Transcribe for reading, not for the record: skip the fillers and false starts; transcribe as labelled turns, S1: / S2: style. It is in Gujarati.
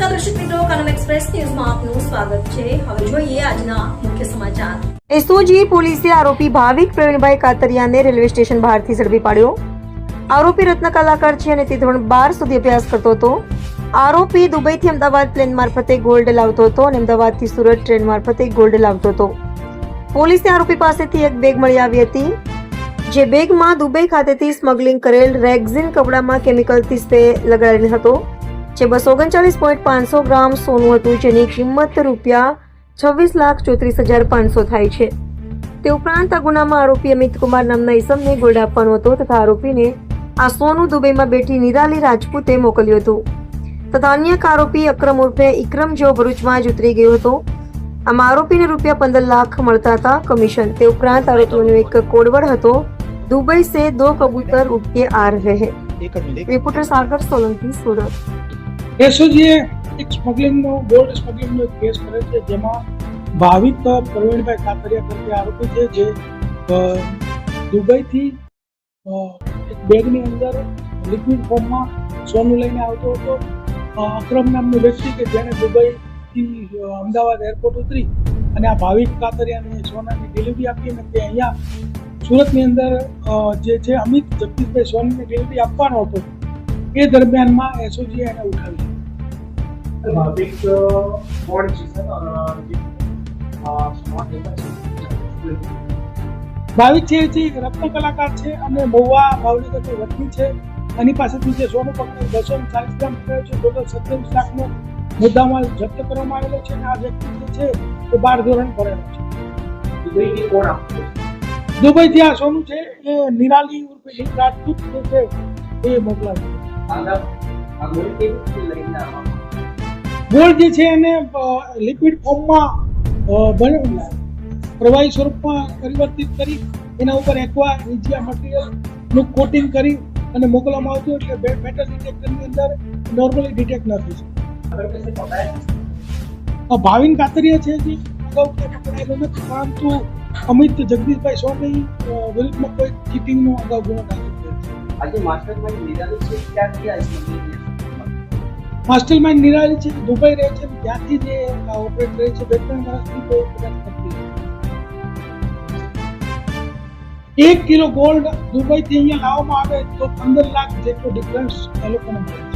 S1: નમસ્કાર દર્શક મિત્રો, કનમ એક્સપ્રેસ ન્યૂઝમાં આપનું સ્વાગત છે। હવે જોઈએ આજના મુખ્ય સમાચાર।
S2: એસઓજી પોલીસે આરોપી ભાવિક પ્રવીણભાઈ કાતરિયાને રેલવે સ્ટેશન બહારથી ઝડપી પાડ્યો। આરોપી રત્ન કલાકાર છે અને તે ધોરણ 12 સુધી અભ્યાસ કરતો હતો। આરોપી દુબઈથી અમદાવાદ પ્લેન મારફતે ગોલ્ડ લાવતો હતો અને અમદાવાદથી સુરત ટ્રેન મારફતે ગોલ્ડ લાવતો હતો। પોલીસે આરોપી પાસેથી એક બેગ મળી આવી હતી, જે બેગમાં દુબઈ ખાતેથી સ્મગલિંગ કરેલ રેક્ઝિન કપડામાં કેમિકલથી સ્પ્રે લગાડેલ હતો, જે 239.500 ગ્રામ સોનું હતું, જેની કિંમત ₹26,34,500 થાય છે। તે ઉપરાંત આ ગુનામાં આરોપી અમિત કુમાર નામના ઈસમને ગોલ્ડ આપવાનો હતો તથા આરોપીને આ સોનું દુબઈમાં બેઠી નિરાલી રાજપૂતે મોકલ્યું હતું તથા અન્ય એક આરોપી અક્રમ ઉર્ફે ઇક્રમ જેવો ભરૂચમાં જ ઉતરી ગયો હતો। આમાં આરોપીને ₹15 લાખ મળતા હતા કમિશન। તે ઉપરાંત આરોપીનો એક કોડવર્ડ હતો, दुबई से 2 कबूतर उड़ के आ रहे हैं। रिपोर्टर सागर सोलंकी, सूरत।
S3: એસઓજીએ એક સ્મગલિંગનો ગોલ્ડ સ્મગલિંગનો એક કેસ કરે છે, જેમાં ભાવિક પ્રવીણભાઈ કાતરિયા તરીકે આરોપી છે, જે દુબઈથી એક બેગની અંદર લિક્વિડ ફોર્મમાં સોનું લઈને આવતો હતો। અક્રમ નામનો વ્યક્તિ કે જેણે દુબઈથી અમદાવાદ એરપોર્ટ ઉતરી અને આ ભાવિક કાતરિયાને સોનાની ડિલિવરી આપી અને તે અહીંયા સુરતની અંદર જે છે અમિત જગદીશભાઈ સોનીને ડિલિવરી આપવાનો હતો, એ દરમિયાનમાં એસઓજીએ એને ઉઠાવી।
S4: ભાવિક
S3: છે જે રત્ન કલાકાર છે અને મહુવા ભાવનગરનો વતની છે। એની પાસેથી જે સોનું પકડેલ 240 ગ્રામ પકડ્યો છે। ટોટલ 27 લાખનો મુદ્દામાલ જપ્ત કરવામાં આવેલો છે અને આ વ્યક્તિ જે છે એ 12 ધોરણ ભણેલો છે।
S4: દુબઈથી કોણ આપતો?
S3: દુબઈથી આ સોનું છે એ નિરાલી ઉર્ફે રાજપૂત જે છે એ મોકલાવે। ગોલ્ડ જે છે એને લિક્વિડ ફોર્મમાં પ્રવાહી સ્વરૂપમાં પરિવર્તિત કરી એના ઉપર એક્વા રીજિયા મટીરિયલનું કોટિંગ કરી અને મોકલવામાં આવતું, એટલે મેટલ ડિટેક્ટરની અંદર નોર્મલી ડિટેક્ટ ન થઈ શકે। ભાવિન કાતરિયા છે જે અગાઉ પકડાયેલો નથી, પરંતુ અમિત જગદીશભાઈ સોની વિરુદ્ધમાં કોઈ ચીટિંગનો અગાઉ ગુનો દાખલ થયો છે।
S4: આજે માસ્ટરમાઇન્ડ નિરાલી છે, ક્યાંથી આવી છે?
S3: માસ્ટરમાઇન્ડ નિરાલી છે, દુબઈ રહે છે, ત્યાંથી જે ઓપરેટ રહે છે 2-3 વર્ષથી કોઈ કદાચ કરતી। 1 કિલો ગોલ્ડ દુબઈથી અહીંયા લાવવામાં આવે તો 15 લાખ જેટલો ડિફરન્સ એ લોકોને મળે।